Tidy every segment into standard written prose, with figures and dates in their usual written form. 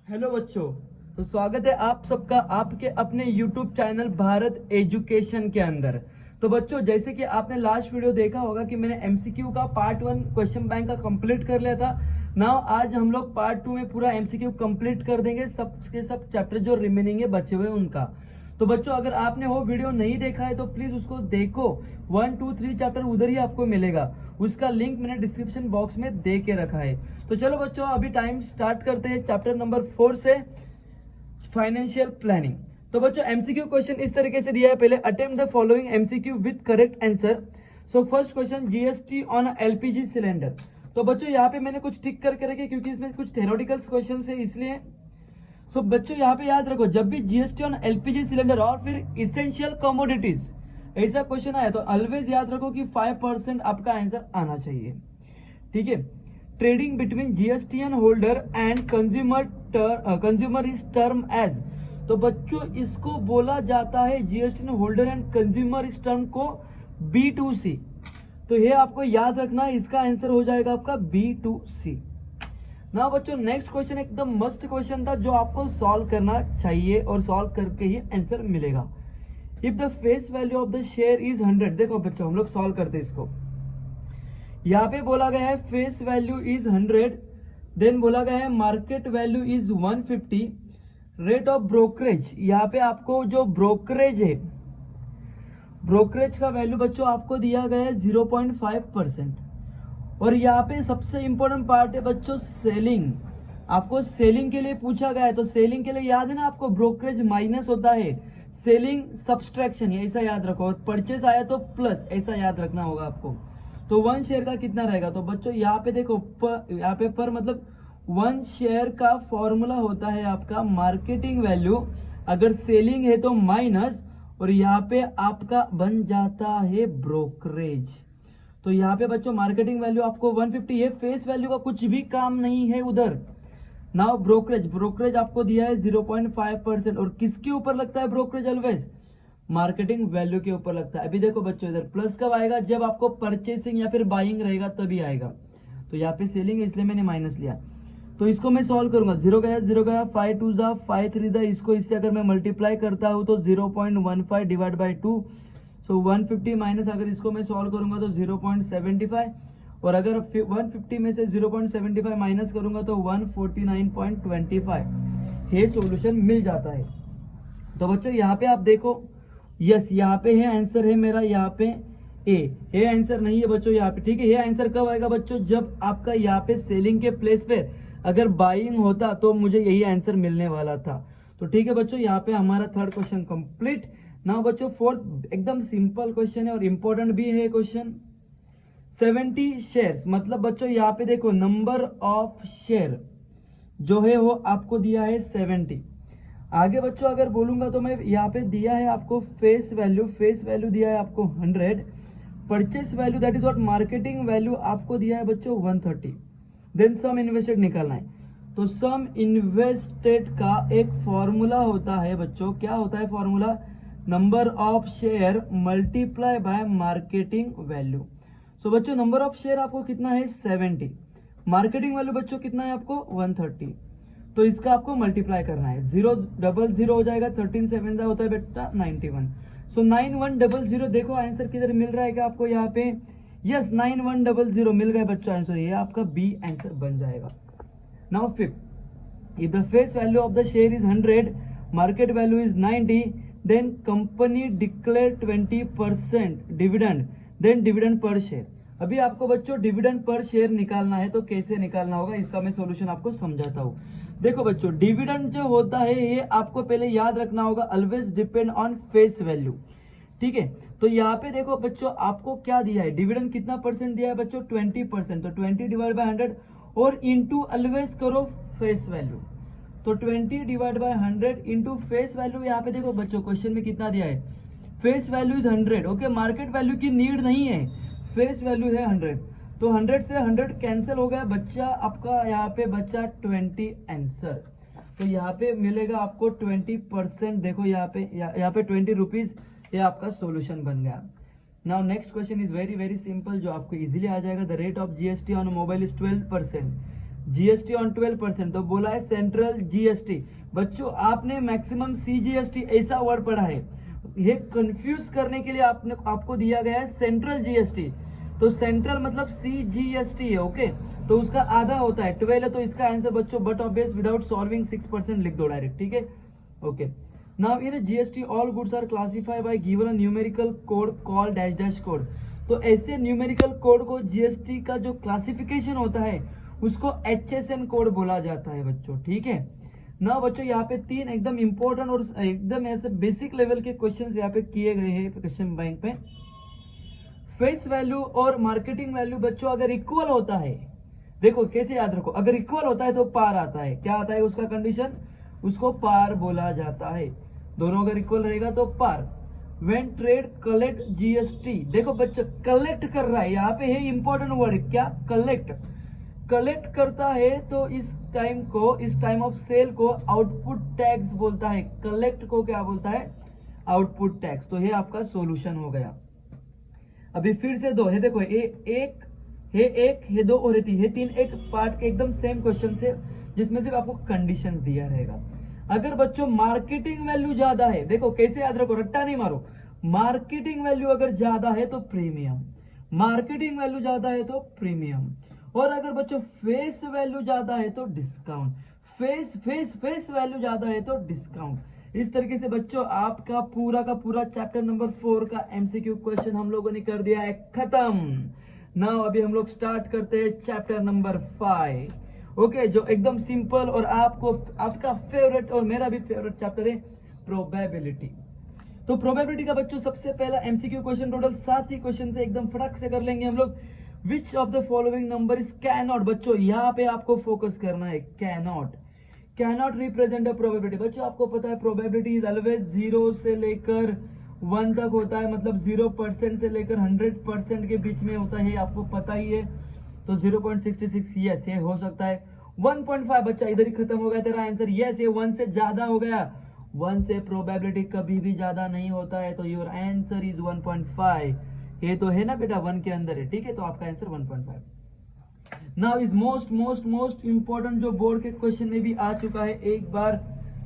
Hello बच्चों। तो स्वागत है आप सबका आपके अपने YouTube चैनल भारत एजुकेशन के अंदर। तो बच्चों, जैसे कि आपने लास्ट वीडियो देखा होगा कि मैंने MCQ का पार्ट 1 क्वेश्चन बैंक का कंप्लीट कर लिया था। नाउ आज हम लोग पार्ट 2 में पूरा MCQ कंप्लीट कर देंगे, सब के सब चैप्टर जो रिमेनिंग है बचे हुए उनका। तो बच्चों, अगर आपने वो वीडियो नहीं देखा है तो प्लीज उसको देखो। 1 2 3 चैप्टर उधर ही आपको मिलेगा, उसका लिंक मैंने डिस्क्रिप्शन बॉक्स में दे के रखा है। तो चलो बच्चों, अभी टाइम स्टार्ट करते हैं चैप्टर नंबर 4 से, फाइनेंशियल प्लानिंग। तो बच्चों, एमसीक्यू क्वेश्चन इस तरीके से दिया है। पहले attempt the following MCQ with correct answer. So first question, GST on LPG cylinder. तो बच्चों यहाँ पे मैंने कुछ टिक करके रखे क्योंकि इसमें कुछ थ्योरेटिकल क्वेश्चन है इसलिए। सो बच्चों यहाँ पे याद रखो, जब भी जीएसटी ऑन एलपीजी सिलेंडर और फिर इसेंशियल कमोडिटीज ऐसा क्वेश्चन आया तो ऑलवेज याद रखो कि 5% आपका आंसर आना चाहिए। ठीक है। Trading between GSTN holder and consumer is term as. तो बच्चों इसको बोला जाता है, जीएसटीएन होल्डर एंड कंज्यूमर इस टर्म को B2C। तो ये आपको याद रखना है, इसका आंसर हो जाएगा आपका B2C। ना बच्चों, नेक्स्ट क्वेश्चन एकदम मस्त क्वेश्चन था जो आपको सॉल्व करना चाहिए और सॉल्व करके ही आंसर मिलेगा। If the face value of the share is 100। देखो बच्चों, हम लोग सॉल्व करते हैं इसको। यहाँ पे बोला गया है फेस वैल्यू इज 100, देन बोला गया है market value is 150, rate of brokerage. यहाँ पे आपको जो ब्रोकरेज है, ब्रोकरेज का वैल्यू बच्चों आपको दिया गया है 0.5%। और यहाँ पे सबसे इंपॉर्टेंट पार्ट है बच्चों सेलिंग। आपको सेलिंग के लिए पूछा गया है, तो सेलिंग के लिए याद है ना आपको, ब्रोकरेज माइनस होता है, सेलिंग सब्सट्रैक्शन, ऐसा याद रखो। और परचेस आया तो प्लस, ऐसा याद रखना होगा आपको। तो 1 शेयर का कितना रहेगा? तो बच्चों यहाँ पे देखो, यहाँ पे पर मतलब 1 शेयर का फॉर्मूला होता है आपका मार्केटिंग वैल्यू, अगर सेलिंग है तो माइनस, और यहाँ पे आपका बन जाता है ब्रोकरेज। तो यहाँ पे बच्चों मार्केटिंग वैल्यू आपको 150 है, फेस वैल्यू का कुछ भी काम नहीं है उधर। नाउ ब्रोकरेज, ब्रोकरेज आपको दिया है 0.5%। और किसके ऊपर लगता है ब्रोकरेज? ऑलवेज मार्केटिंग वैल्यू के ऊपर लगता है। अभी देखो बच्चों, इधर प्लस कब आएगा? जब आपको परचेसिंग या फिर बाइंग रहेगा तभी आएगा। तो यहाँ पे सेलिंग है इसलिए मैंने माइनस लिया। तो इसको मैं सॉल्व करूंगा, 0 गया 5 2 जा 5 3 जा, इसको इससे अगर मैं मल्टीप्लाई करता हूं तो 0.15 डिवाइड बाई 2। सो 150 माइनस, अगर इसको मैं सॉल्व करूंगा तो 0.75, और अगर 150 में से 0.75 माइनस करूंगा तो 149.25, ये सॉल्यूशन मिल जाता है। तो बच्चों यहाँ पे आप देखो, यस यहाँ पे है आंसर है मेरा, यहाँ पे ये आंसर नहीं है बच्चों यहाँ पे। ठीक है, ये आंसर कब आएगा बच्चों? जब आपका यहाँ पे सेलिंग के प्लेस पे अगर बाइंग होता तो मुझे यही आंसर मिलने वाला था। तो ठीक है बच्चों, यहाँ पे हमारा थर्ड क्वेश्चन कंप्लीट। नाउ बच्चों फोर्थ एकदम सिंपल क्वेश्चन है और इंपॉर्टेंट भी है क्वेश्चन। 70 शेयर्स, मतलब बच्चों यहाँ पे देखो नंबर ऑफ शेयर जो है वो आपको दिया है 70। आगे बच्चों अगर बोलूंगा तो मैं यहाँ पे दिया है आपको फेस वैल्यू दिया है आपको 100, purchase value that is what marketing value आपको दिया है बच्चों 130। देन सम इन्वेस्टेड निकालना है। तो सम इन्वेस्टेड का एक फॉर्मूला होता है बच्चों, क्या होता है formula? Number of share multiply by marketing value. So बच्चों नंबर ऑफ शेयर आपको कितना है? 70, मार्केटिंग वैल्यू बच्चों कितना है आपको? 130। तो इसका आपको मल्टीप्लाई करना है, 0 डबल 0 हो जाएगा, 13 7 होता है बेटा 91। सो 9100, देखो आंसर किधर मिल रहा है क्या आपको यहाँ पे? यस 9100 मिल गए बच्चों आंसर, ये आपका बी आंसर बन जाएगा। Now fifth, if the face value of the share is 100, market value is 90, then company declare 20% dividend, then dividend per share. अभी आपको बच्चों डिविडेंड पर शेयर निकालना है, तो कैसे निकालना होगा इसका मैं सॉल्यूशन आपको समझाता हूँ। देखो बच्चों, डिविडेंड जो होता है ये आपको पहले याद रखना होगा, always depend on face value. ठीक है, तो यहाँ पे देखो बच्चों आपको क्या दिया है, डिविडेंड कितना परसेंट दिया है बच्चों? 20%। तो 20 डिवाइड बाय 100 और इंटू ऑलवेज करो फेस वैल्यू। तो 20 divide by 100 into face value. यहाँ पे देखो बच्चों क्वेश्चन में कितना दिया है? Face value is 100। Okay, market value की नीड नहीं है, फेस वैल्यू है 100। तो 100 से 100 कैंसिल हो गया, बच्चा आपका यहाँ पे बच्चा 20 आंसर। तो यहाँ पे मिलेगा आपको 20%। देखो यहाँ पे 20 रुपीज, ये आपका सॉल्यूशन बन गया। Now next question is very very simple, जो आपको इजीली आ जाएगा। The rate of GST on mobile is 12%। GST on 12%, तो बोला है सेंट्रल जीएसटी। बच्चों आपने मैक्सिमम सीजीएसटी ऐसा वर्ड पढ़ा है, ये कंफ्यूज करने के लिए आपको दिया गया है सेंट्रल जीएसटी। तो सेंट्रल मतलब सीजीएसटी है, ओके, तो उसका आधा होता है 12 है, तो इसका आंसर बच्चों but of base without solving 6% लिख दो डायरेक्ट, ठीक है, okay. Now in GST all goods are classified by given a numerical code called dash dash code. तो ऐसे न्यूमेरिकल कोड को जीएसटी का जो क्लासिफिकेशन होता है उसको HSN कोड बोला जाता है बच्चों, ठीक है ना। बच्चों यहाँ पे 3 एकदम इंपॉर्टेंट और एकदम ऐसे बेसिक लेवल के क्वेश्चंस यहाँ पे किए गए हैं क्वेश्चन बैंक पे। फेस वैल्यू और मार्केटिंग वैल्यू बच्चों अगर इक्वल होता है, देखो कैसे याद रखो, अगर इक्वल होता है तो पार आता है, क्या आता है उसका कंडीशन, उसको पार बोला जाता है। दोनों अगर इक्वल रहेगा तो पार। व्हेन ट्रेड कलेक्ट जीएसटी, देखो बच्चों कलेक्ट कर रहा है, यहाँ पे है इंपॉर्टेंट वर्ड, क्या, कलेक्ट। कलेक्ट करता है तो इस टाइम ऑफ सेल को आउटपुट टैक्स बोलता है। कलेक्ट को क्या बोलता है, आउटपुट टैक्स। तो ये आपका सॉल्यूशन हो गया। अभी फिर से दो है, देखो ये दो और ये 3 एक पार्ट के एकदम सेम क्वेश्चन से, जिसमें सिर्फ आपको कंडीशंस दिया रहेगा। अगर बच्चों मार्केटिंग वैल्यू ज्यादा है, देखो कैसे याद रखो, रट्टा नहीं मारो, मार्केटिंग वैल्यू अगर ज्यादा है तो प्रीमियम, मार्केटिंग वैल्यू ज्यादा है तो प्रीमियम, और अगर बच्चों फेस वैल्यू ज्यादा है तो डिस्काउंट, फेस वैल्यू ज्यादा है तो डिस्काउंट। इस तरीके से बच्चों आपका पूरा का पूरा चैप्टर नंबर 4 का एमसीक्यू क्वेश्चन हम लोगों ने कर दिया है खत्म। नाउ अभी हम लोग स्टार्ट करते हैं चैप्टर नंबर 5, ओके, जो एकदम सिंपल और आपका फेवरेट और मेरा भी फेवरेट चैप्टर है प्रोबेबिलिटी। तो प्रोबेबिलिटी का बच्चों सबसे पहला एमसीक्यू क्वेश्चन, टोटल 7 ही क्वेश्चन से एकदम फटाक से कर लेंगे हम लोग। Which of the following number is cannot, बच्चों यहाँ पे आपको फोकस करना है, कैनॉट रिप्रेजेंट अ प्रोबेबिलिटी। बच्चों आपको पता है प्रोबेबिलिटी इज ऑलवेज 0 से लेकर 1 तक होता है, मतलब 0% से लेकर 100% के बीच में होता है, आपको पता ही है। तो 0.66 यस, ये हो सकता है। 1.5 बच्चा इधर ही खत्म हो गया तेरा आंसर, यस ये 1 से ज्यादा हो गया। 1 से प्रोबेबिलिटी कभी भी ज्यादा नहीं होता है, तो योर आंसर इज 1.5। ये तो है ना बेटा 1 के अंदर है, ठीक है, तो आपका answer 1.5। Now is most important जो बोर्ड के क्वेश्चन में भी आ चुका है, एक बार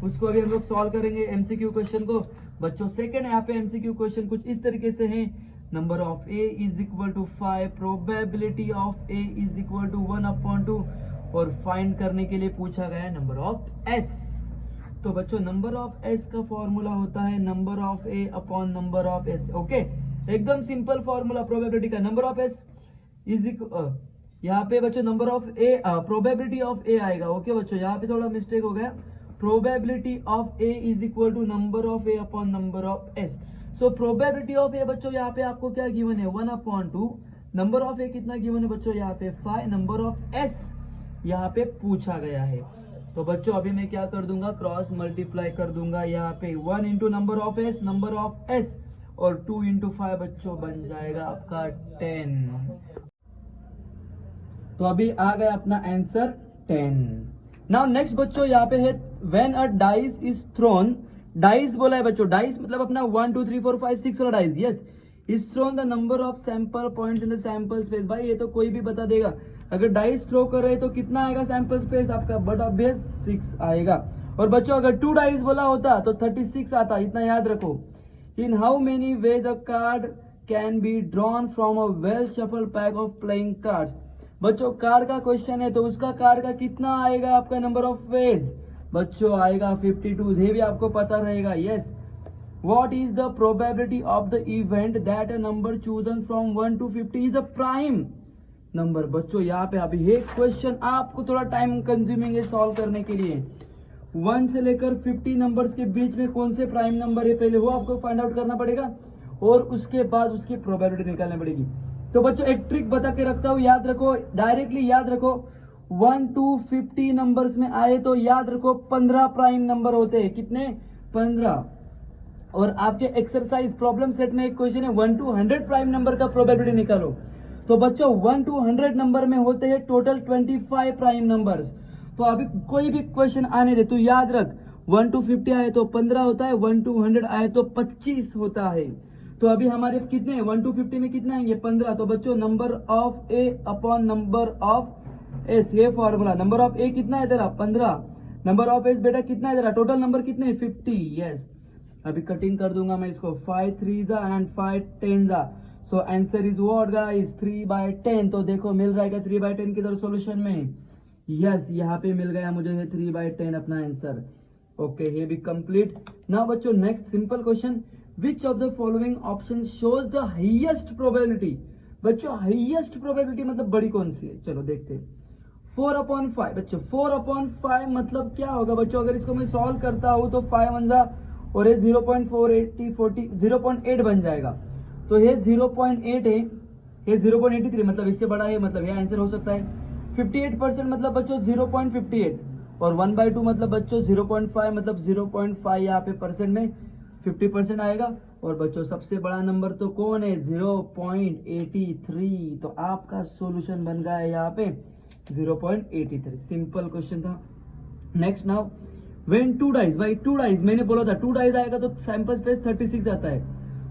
उसको अभी हम लोग सॉल्व करेंगे एमसीक्यू क्वेश्चन को। बच्चों सेकंड यहाँ पे एमसीक्यू क्वेश्चन कुछ इस तरीके से है, number of A is equal to 5, probability of A is equal to 1/2, और फाइंड करने के लिए पूछा गया है नंबर ऑफ एस। तो बच्चों नंबर ऑफ एस का फॉर्मूला होता है number of A upon number of S, okay, एकदम सिंपल फॉर्मूला प्रोबेबिलिटी का। Number of S is equal, यहाँ पे बच्चों number of A, probability of A आएगा, ओके बच्चों यहाँ पे थोड़ा मिस्टेक हो गया, probability of A is equal to number of A upon number of S. So probability of A बच्चों यहाँ पे आपको क्या गिवन है 1/2, नंबर ऑफ ए कितना गिवन है बच्चों यहाँ पे 5, नंबर ऑफ एस यहाँ पे पूछा गया है। तो बच्चों अभी मैं क्या कर दूंगा, क्रॉस मल्टीप्लाई कर दूंगा, यहाँ पे 1 इंटू नंबर ऑफ एस और 2 इंटू 5 बच्चों बन जाएगा आपका 10। तो अभी आ गया अपना आंसर 10। नाउ नेक्स्ट बच्चों यहाँ पे है when a dice is throne, dice बोला है बच्चों, डाइस मतलब अपना 1 2 3 4 5 6 वाला dice, yes, is thrown the number of sample points in the sample space. भाई ये तो कोई भी बता देगा, अगर डाइस थ्रो कर रहे तो कितना आएगा सैंपल स्पेस आपका, बट ऑब्वियस 6 आएगा। और बच्चों अगर 2 डाइस बोला होता तो 36 आता, इतना याद रखो। In how many ways a card can be drawn from a well shuffle pack of playing cards. बच्चों कार्ड का क्वेश्चन है तो उसका कार्ड का कितना आएगा आपका नंबर ऑफ वेज, बच्चों आएगा 52, ये भी आपको पता रहेगा, yes. What is the probability of the event that a number chosen from 1 to 50 is a prime number? बच्चों यहाँ पे अभी ये क्वेश्चन आपको थोड़ा टाइम कंज्यूमिंग है सॉल्व करने के लिए। 1 से लेकर 50 नंबर्स के बीच में कौन से प्राइम नंबर है पहले वो आपको फाइंड आउट करना पड़ेगा, और उसके बाद उसकी प्रोबेबिलिटी निकालनी पड़ेगी। तो बच्चों एक ट्रिक बता के रखता हूँ, याद रखो, डायरेक्टली याद रखो। 1 to 50 नंबर्स में आए तो याद रखो 15 प्राइम नंबर होते हैं, कितने, 15। और आपके एक्सरसाइज प्रॉब्लम सेट में एक क्वेश्चन है 1 to 100 प्राइम नंबर का प्रोबेबिलिटी निकालो। तो बच्चों 1 to 100 नंबर में होते हैं टोटल 25 प्राइम नंबर्स। तो अभी कोई भी क्वेश्चन आने दे तो याद रख 1 to 50 आए तो 15 होता है, 1 to 100 आए तो 25 होता है। तो अभी हमारे कितने 1 to 50 में कितना आएंगे 15। तो बच्चों number of A upon number of S, ये फॉर्मूला। नंबर ऑफ ए कितना है तेरा 15, नंबर ऑफ एस बेटा कितना है तेरा, टोटल नंबर कितने 50, यस। अभी कटिंग कर दूंगा मैं इसको, 5 3 and 5 10, so answer is what guys 3/10। तो देखो मिल जाएगा 3/10 किधर सॉल्यूशन में, यस यहाँ पे मिल गया मुझे 3/10 अपना आंसर। ओके, ये भी कंप्लीट। नाउ बच्चों next simple question, which of the following option shows the highest probability. बच्चों हाईएस्ट प्रोबेबिलिटी मतलब बड़ी कौन सी है, चलो देखते हैं। 4/5 बच्चों, 4/5 मतलब क्या होगा बच्चों, अगर इसको मैं सॉल्व करता हूं तो 5 1 जा और ये 0.8 बन जाएगा। तो ये 0.8 है, ये 0.83 मतलब इससे बड़ा है, मतलब ये आंसर हो सकता है। 58% मतलब बच्चों 0.58 और 1/2 मतलब बच्चों 0.5 मतलब 0.5 यहाँ पे परसेंट में 50% आएगा। और बच्चों सबसे बड़ा नंबर तो कौन है 0.83। तो आपका सॉल्यूशन बन गया है यहाँ पे 0.83। सिंपल क्वेश्चन था। नेक्स्ट नाउ, व्हेन 2 डाइज, भाई 2 डाइज मैंने बोला था 2 डाइज आएगा तो सैंपल स्पेस 36 आता है।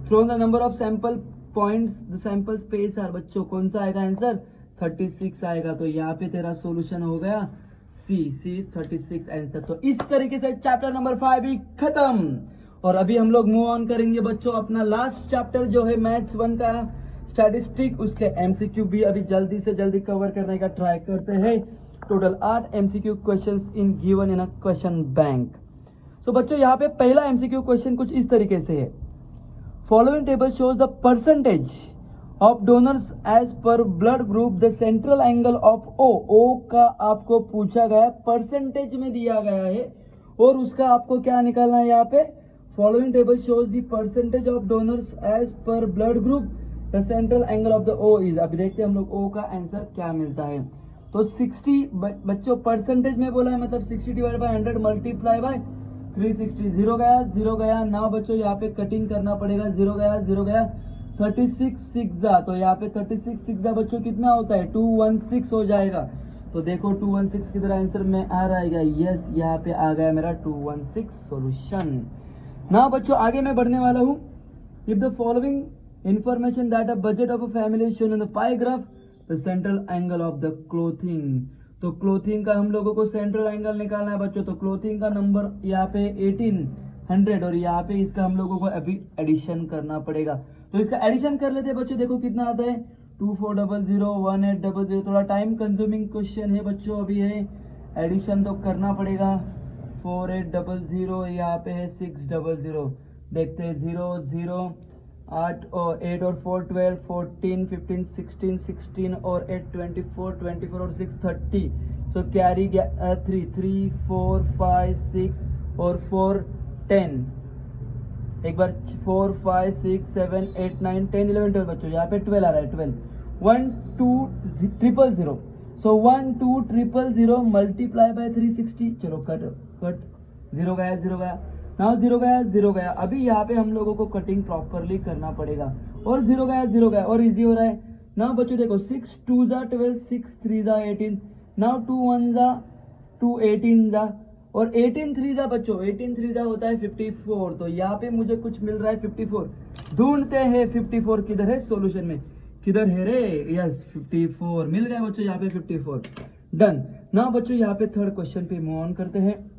Throw the number of sample points the sample space are, बच्चों कौन सा आएगा आंसर 36 आएगा। तो यहाँ पे तेरा सॉल्यूशन हो गया सी 36 आंसर। तो इस तरीके से चैप्टर नंबर 5 भी खत्म। और अभी हम लोग मूव ऑन करेंगे बच्चों अपना लास्ट चैप्टर जो है मैथ्स 1 का स्टैटिस्टिक, उसके एमसीक्यू भी अभी जल्दी से जल्दी कवर करने का ट्राई करते हैं। Total 8 MCQ questions in given in a question bank. So बच्चों यहाँ पे पहला एमसीक्यू क्वेश्चन कुछ इस तरीके से है, following table shows the percentage of donors as per blood group, the central angle of O का आपको पूछा गया, परसेंटेज में दिया गया है और उसका आपको क्या निकालना है यहाँ पे, following table shows the percentage of donors as per blood group, the central angle of the O is. अभी देखते हैं हम लोग ओ का आंसर क्या मिलता है। तो 60 बच्चों परसेंटेज में बोला है मतलब 60 डिवाइड बाय 100 मल्टीप्लाई बाय 360, 0 गया 0 गया। नाउ बच्चों यहाँ पे कटिंग करना पड़ेगा, 0 गया 0 गया, 36 6 जा, तो यहाँ पे 36 6 जा बच्चों कितना होता है 216 हो जाएगा। तो देखो 216 किधर आंसर में आ रहेगा, यस यहाँ पे आ गया मेरा 216 सॉल्यूशन। ना बच्चों आगे मैं बढ़ने वाला हूँ। If the following information that a budget of a family is shown in the pi graph, the central angle of the clothing. तो क्लोथिंग का हम लोगों को सेंट्रल एंगल निकालना है बच्चों। तो क्लोथिंग का नंबर यहाँ पे 1800 और यहाँ पे इसका हम लोगों को अभी एडिशन करना पड़ेगा। तो इसका एडिशन कर लेते हैं बच्चों, देखो कितना आता है 2400 1800। थोड़ा टाइम कंज्यूमिंग क्वेश्चन है बच्चों, अभी है एडिशन तो करना पड़ेगा। 4800 यहाँ पे है 600, देखते हैं 0 0 8 और 8 और 4 12 14 15 16 16 और 8 24 24 और 6 30। सो कैरी 3 3 4 5 6 और 4 10। एक बार 4 5 6 7 8 9 10 11 12 बच्चों यहाँ पे 12 आ रहा है 12 1 2 000। सो 1 2 000 मल्टीप्लाई बाय 360। चलो कट कट 0 गया 0 गया, नाउ 0 गया 0 गया। अभी यहाँ पे हम लोगों को कटिंग प्रॉपरली करना पड़ेगा और 0 गया 0 गया और इजी हो रहा है। नाउ बच्चों देखो 6 2 जा 12 6 3 जा 18, नाउ 2 1 जा 2 18 जा और 18 3 जा बच्चों 18 3 जा होता है 54। तो यहाँ पे मुझे कुछ मिल रहा है 54। ढूंढते हैं 54 किधर है सॉल्यूशन में, किधर है रे, यस 54 मिल गया बच्चों यहाँ पे 54। डन। नाउ बच्चों यहाँ पे थर्ड क्वेश्चन पे मूव ऑन करते हैं।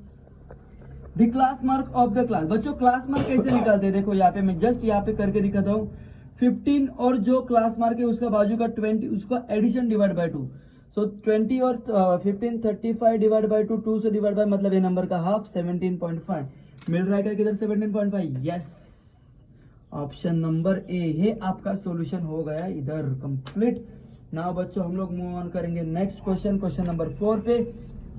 The class mark of the class. बच्चों क्लास मार्क कैसे निकालते हैं, देखो यहाँ पे मैं जस्ट यहाँ पे करके दिखाता हूँ। 15 और जो क्लास मार्क है उसका बाजू का 20 उसका एडिशन डिवाइड बाय 2। सो 20 और 15 35 डिवाइड बाय 2 2 से डिवाइड बाय मतलब ये नंबर का हाफ 17.5 मिल रहा है क्या किधर 17.5, यस ऑप्शन नंबर ए है आपका सॉल्यूशन हो गया इधर कंप्लीट। नाउ बच्चों हम लोग मूव ऑन करेंगे नेक्स्ट क्वेश्चन, क्वेश्चन नंबर 4 पे।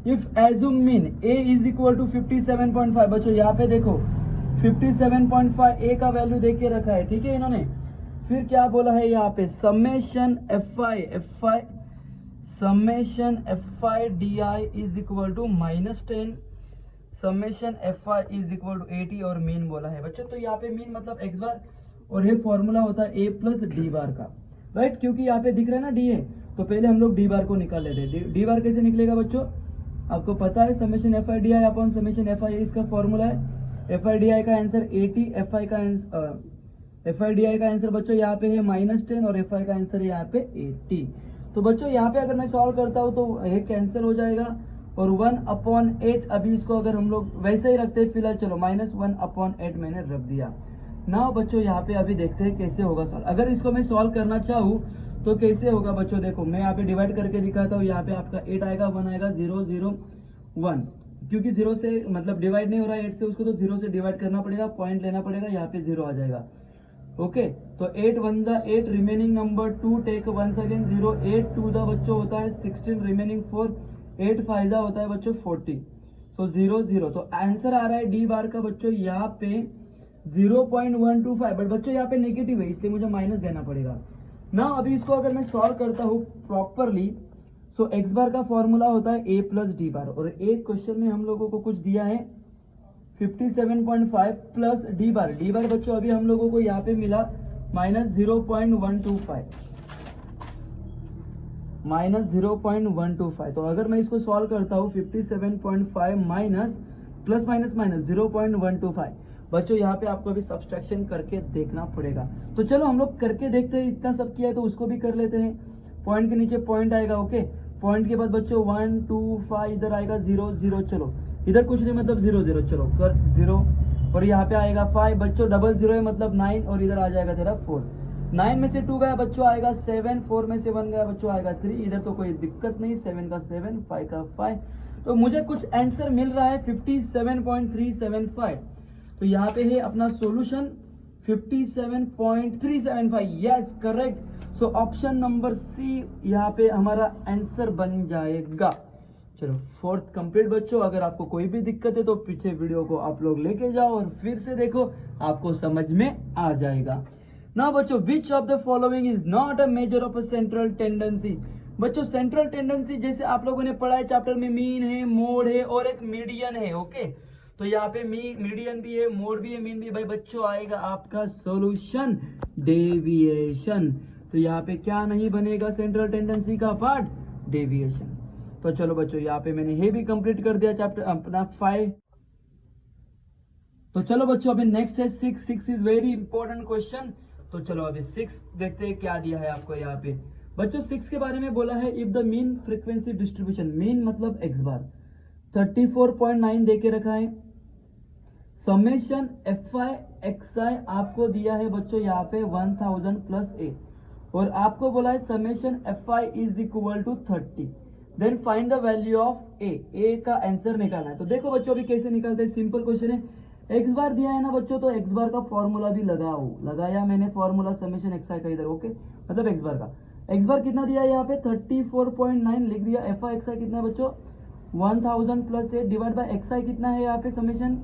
If assume mean A is equal to 57.5। बच्चों यहाँ पे देखो 57.5 ए का वैल्यू देख के रखा है, ठीक है इन्होंने। फिर क्या बोला है यहाँ पे summation F I D I is equal to -10, summation F I is equal to 80 और मीन बोला है बच्चों। तो यहाँ पे मीन मतलब एक्स बार और ये फॉर्मूला होता है ए प्लस डी बार का, राइट। क्योंकि यहाँ पे दिख रहा है ना डी है, तो पहले हम लोग डी बार को निकाल लेते हैं। डी बार कैसे निकलेगा बच्चों, आपको पता है summation F I D I upon summation F I इसका फॉर्मूला है। एफ आई डी आई का आंसर 80, एफ आई डी आई का आंसर बच्चों यहाँ पे है -10 और एफ आई का आंसर है यहाँ पे 80। तो बच्चों यहाँ पे अगर मैं सॉल्व करता हूँ तो ये कैंसिल हो जाएगा और 1/8 अभी इसको अगर हम लोग वैसे ही रखते हैं फिलहाल, चलो -1/8 मैंने रख दिया ना। बच्चों यहाँ पे अभी देखते हैं कैसे होगा सॉल्व। अगर इसको मैं सॉल्व करना चाहूँ तो कैसे होगा बच्चों, देखो मैं यहाँ पे डिवाइड करके दिखाता हूँ। यहाँ पे आपका 8 आएगा, 1 आएगा, 0 0 1, क्योंकि 0 से मतलब डिवाइड नहीं हो रहा है 8 से, उसको तो 0 से डिवाइड करना पड़ेगा, पॉइंट लेना पड़ेगा, यहाँ पे 0 आ जाएगा। ओके, तो 8 1 the 8, remaining number 2 take once again 0, 8 2 the बच्चों होता है 16, रिमेनिंग 4, 8 5 होता है बच्चों 40, सो 0 0। तो आंसर आ रहा है डी बार का बच्चों यहाँ पे 0.125, बट बच्चों यहाँ पे नेगेटिव है इसलिए मुझे माइनस देना पड़ेगा ना। अभी इसको अगर मैं सॉल्व करता हूँ प्रॉपरली, सो एक्स बार का फॉर्मूला होता है a प्लस डी बार, और एक क्वेश्चन में हम लोगों को कुछ दिया है 57.5 प्लस डी बार। डी बार बच्चों अभी हम लोगों को यहाँ पे मिला -0.125, तो अगर मैं इसको सॉल्व करता हूँ 57.5 माइनस प्लस माइनस माइनस 0.125, बच्चों यहाँ पे आपको अभी सब्सट्रैक्शन करके देखना पड़ेगा। तो चलो हम लोग करके देखते हैं, इतना सब किया है तो उसको भी कर लेते हैं। पॉइंट के नीचे पॉइंट आएगा, ओके, पॉइंट के बाद बच्चों 1 2 5 इधर आएगा 0 0, चलो इधर कुछ नहीं मतलब 0 0, चलो कर 0, और यहाँ पे आएगा 5 बच्चों, डबल 0 है मतलब 9, और इधर आ जाएगा तेरा 4। 9 में से 2 गया बच्चों आएगा 7, 4 में से 1 गया बच्चों आएगा 3, इधर तो कोई दिक्कत नहीं, 7 का 7, 5 का 5, तो मुझे कुछ आंसर मिल रहा है 57.375। तो यहाँ पे है अपना solution 57.375, yes correct. So option number C यहाँ पे हमारा आंसर बन जाएगा। चलो फोर्थ कंप्लीट बच्चों। अगर आपको कोई भी दिक्कत है तो पीछे वीडियो को आप लोग लेके जाओ और फिर से देखो, आपको समझ में आ जाएगा ना। बच्चों which of the following is not a measure of a central tendency. बच्चों सेंट्रल टेंडेंसी जैसे आप लोगों ने पढ़ा है चैप्टर में, मीन है, मोड है और एक मीडियन है, ओके। तो यहाँ पे मीडियन भी है, मोड भी है, मीन भी है, भाई बच्चों आएगा आपका सॉल्यूशन डेविएशन। तो यहाँ पे क्या नहीं बनेगा सेंट्रल टेंडेंसी का पार्ट, डेविएशन। तो चलो बच्चों यहाँ पे मैंने ये भी कंप्लीट कर दिया चैप्टर अपना 5। तो चलो बच्चों अभी नेक्स्ट है 6 इज वेरी इंपॉर्टेंट क्वेश्चन। तो चलो अभी 6 देखते हैं क्या दिया है आपको यहाँ पे। बच्चों 6 के बारे में बोला है, if the mean frequency distribution, mean मतलब एक्स बार 34.9 दे के रखा है, समेशन एफ आई एक्स आई आपको दिया है बच्चों यहाँ पे 1000 प्लस ए, और आपको बोला है summation F I is equal to 30, then find the value of a का आंसर निकालना है। तो देखो बच्चों अभी कैसे निकालते हैं, सिंपल क्वेश्चन है। एक्स बार दिया है ना बच्चों, तो एक्स बार का फॉर्मूला भी लगाया मैंने फॉर्मूला समेशन एक्स आई का इधर, ओके, मतलब एक्स बार का। एक्स बार कितना दिया है यहाँ पे 34.9 लिख दिया, एफ आई एक्स आई कितना है बच्चों 1000 plus a divide by x i कितना है यहाँ पे समेशन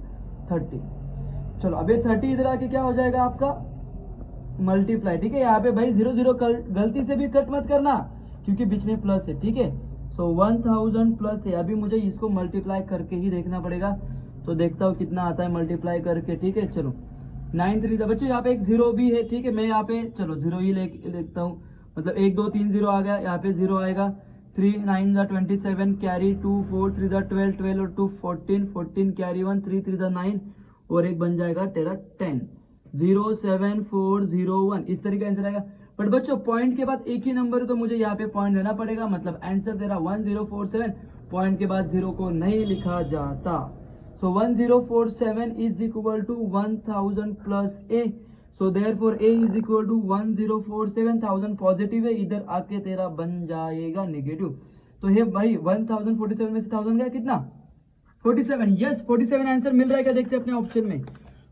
30। चलो अब ये 30 इधर आके क्या हो जाएगा आपका मल्टीप्लाई, ठीक है। यहाँ पे भाई 0 0 गलती से भी कट मत करना क्योंकि बीच में प्लस है, ठीक है। सो 1000 प्लस है, अभी मुझे इसको मल्टीप्लाई करके ही देखना पड़ेगा। तो देखता हूँ कितना आता है मल्टीप्लाई करके, ठीक है। चलो 9 3 बच्चों यहाँ पे एक 0 भी है, ठीक है। मैं यहाँ पे चलो 0 ही देखता हूँ, मतलब 1 2 3 0 आ गया, यहाँ पे 0 आएगा। 3 9 27 कैरी 2 4 3 12 12 और 2 14 14 कैरी 1 3 3 9 और एक बन जाएगा तेरा 10 0 7 4 0 1, इस तरीके का आंसर आएगा। बट बच्चों पॉइंट के बाद एक ही नंबर है तो मुझे यहाँ पे पॉइंट देना पड़ेगा, मतलब आंसर तेरा 1047, पॉइंट के बाद 0 को नहीं लिखा जाता। So 1047 is equal to 1000 plus A, so therefore A is equal to 1047, 1000 positive है, इधर आके तेरा बन जाएगा नेगेटिव। तो ये भाई 1047 में से 1000 गया कितना 47, यस 47 आंसर मिल रहा है क्या, देखते हैं अपने ऑप्शन में।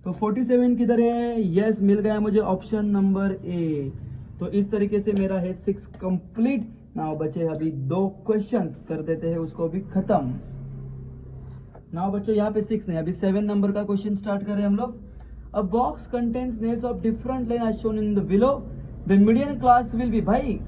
तो 47 किधर है, यस मिल गया मुझे ऑप्शन नंबर ए। तो इस तरीके से मेरा है 6 कंप्लीट। नाउ बचे अभी 2 क्वेश्चंस, कर देते हैं उसको भी खत्म। नाउ बच्चों यहाँ पे 6 नहीं, अभी 7 नंबर का क्वेश्चन स्टार्ट करें हम लोग। A box contains nails of different length as shown in the below, the median class will be, भाई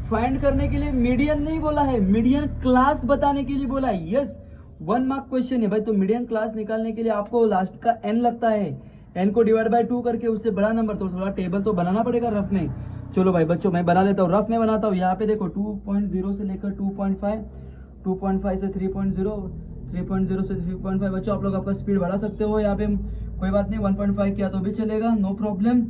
फाइंड करने के लिए मीडियन नहीं बोला है, मीडियन क्लास बताने के लिए बोला है, यस 1 मार्क क्वेश्चन है भाई। तो मीडियन क्लास निकालने के लिए आपको लास्ट का n लगता है, n को डिवाइड बाय 2 करके उससे बड़ा नंबर, तो थोड़ा टेबल तो बनाना पड़ेगा रफ में। चलो भाई बच्चों मैं बना लेता हूँ, रफ में बनाता हूँ। यहाँ पे देखो 2.0 से लेकर 2.5, 2.5 से 3.0, 3.0 से 3.5, बच्चों आप लोग आपका स्पीड बढ़ा सकते हो, यहाँ पे कोई बात नहीं 1.5 किया तो भी चलेगा, नो प्रॉब्लम।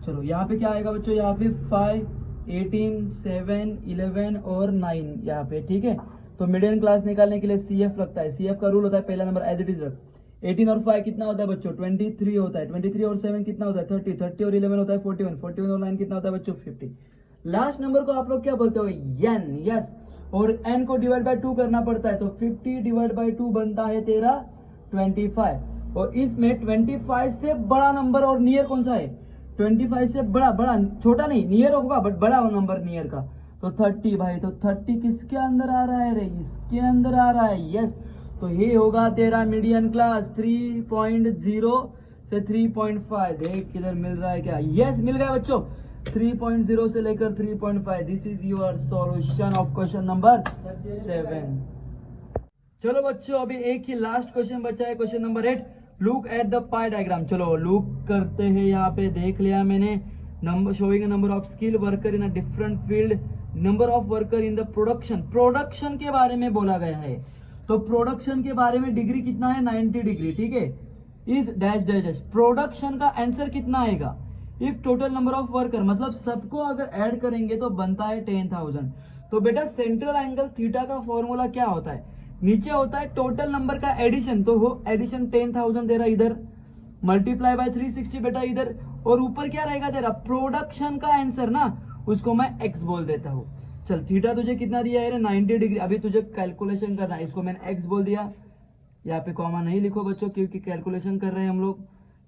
चलो यहाँ पे क्या आएगा बच्चों, यहाँ पे 5 18, 7, 11 और 9 यहाँ पे, ठीक है। तो मीडियन क्लास निकालने के लिए CF लगता है। CF का रूल होता है पहला नंबर एज इट इज रख। 18 और 5 कितना होता है बच्चों? 23 होता है। 23 और 7 कितना होता है? 30। 30 और 11 होता है 41। 41 और 9 कितना होता है बच्चों? 50। लास्ट नंबर को आप लोग क्या बोलते हो? एन। यस, और n को डिवाइड बाय 2 करना पड़ता है, तो 50 डिवाइड बाय 2 बनता है तेरा 25। और इसमें 25 से बड़ा नंबर और नियर कौन सा है? 25 से बड़ा, बड़ा छोटा नहीं, नियर होगा बट बड़ा नंबर नियर का, तो 30 भाई। तो 30 किसके अंदर आ रहा है रे? इसके अंदर आ रहा है। यस, तो ये होगा तेरा मीडियन क्लास 3.0 से 3.5। देख किधर मिल रहा है क्या? यस, मिल गया बच्चों। 3.0 से लेकर 3.5। This is your solution of question number 7। चलो बच्चों, अभी एक ही लास्ट क्वेश्चन बचा है, question number 8। Look at the pi diagram. चलो लुक करते हैं। यहाँ पे देख लिया मैंने, number showing number of skill worker in a different field, number of worker in the production. Production के बारे में बोला गया है, तो प्रोडक्शन के बारे में डिग्री कितना है? 90 डिग्री, ठीक है। Is dash dash dash. Production का आंसर कितना आएगा? If total number of worker, मतलब सबको अगर ऐड करेंगे तो बनता है 10,000। तो बेटा सेंट्रल एंगल थीटा का फॉर्मूला क्या होता है? नीचे होता है टोटल नंबर का एडिशन, तो वो एडिशन 10,000 तेरा इधर, मल्टीप्लाई बाय 360 बेटा इधर, और ऊपर क्या रहेगा तेरा? प्रोडक्शन का आंसर ना, उसको मैं x बोल देता हूँ। चल थीटा तुझे कितना दिया है? 90 डिग्री। अभी तुझे कैलकुलेशन करना है, इसको मैंने x बोल दिया। यहाँ पे कॉमा नहीं लिखो बच्चों, क्योंकि कैलकुलेशन कर रहे हैं हम लोग,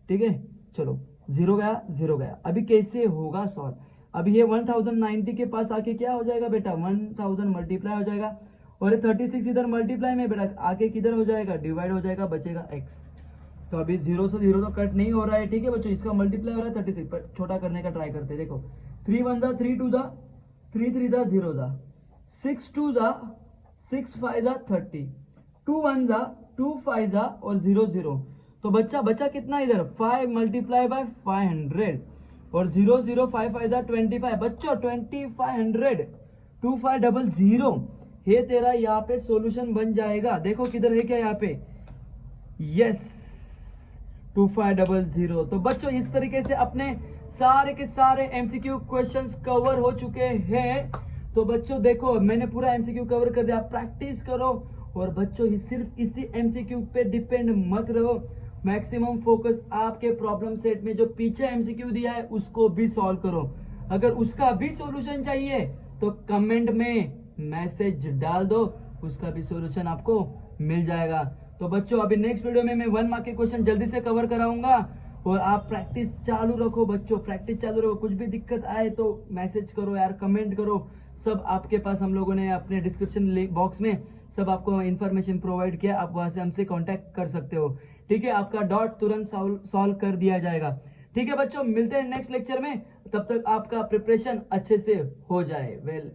ठीक है। चलो 0 गया, 0 गया। अभी कैसे होगा सॉल्व? अभी ये 1090 के पास आके क्या हो जाएगा बेटा? 1000 मल्टीप्लाई हो जाएगा, और ये 36 इधर मल्टीप्लाई में बेटा आके किधर हो जाएगा? डिवाइड हो जाएगा, बचेगा x। तो अभी 0 से 0 तो कट नहीं हो रहा है, ठीक है बच्चों। इसका मल्टीप्लाई हो रहा है 36 पर, छोटा करने का ट्राई करते हैं। देखो 3 1 जा 3 2 जा 3 3 जा 0 जा 6 2 जा 6 5 जा 30 2 1 जा 2 5 जा और 0 0। तो बच्चा बचा कितना इधर? 5 मल्टीप्लाई बाय 500 और 0 0 5 5 जा 25 बच्चों 2500 2500। ये तेरा यहाँ पे सॉल्यूशन बन जाएगा। देखो किधर है क्या यहाँ पे? यस 2500। तो बच्चों इस तरीके से अपने सारे के सारे एमसीक्यू क्वेश्चंस कवर हो चुके हैं। तो बच्चों देखो मैंने पूरा एमसीक्यू कवर कर दिया, प्रैक्टिस करो। और बच्चों सिर्फ इसी एमसीक्यू पे डिपेंड मत रहो, मैक्सिमम फोकस आपके प्रॉब्लम सेट में जो पीछे एमसीक्यू दिया है उसको भी सॉल्व करो। अगर उसका भी सॉल्यूशन चाहिए तो कमेंट में मैसेज डाल दो, उसका भी सॉल्यूशन आपको मिल जाएगा। तो बच्चों अभी नेक्स्ट वीडियो में मैं 1 मार्क के क्वेश्चन जल्दी से कवर कराऊंगा, और आप प्रैक्टिस चालू रखो बच्चों, प्रैक्टिस चालू रखो। कुछ भी दिक्कत आए तो मैसेज करो यार, कमेंट करो, सब आपके पास हम लोगों ने अपने डिस्क्रिप्शन बॉक्स में सब आपको इन्फॉर्मेशन प्रोवाइड किया, आप वहां से हमसे कांटेक्ट कर सकते हो, ठीक है। आपका डाउट तुरंत सॉल्व कर दिया जाएगा, ठीक है बच्चों। मिलते हैं नेक्स्ट लेक्चर में, तब तक आपका प्रिपरेशन अच्छे से हो जाए। वेल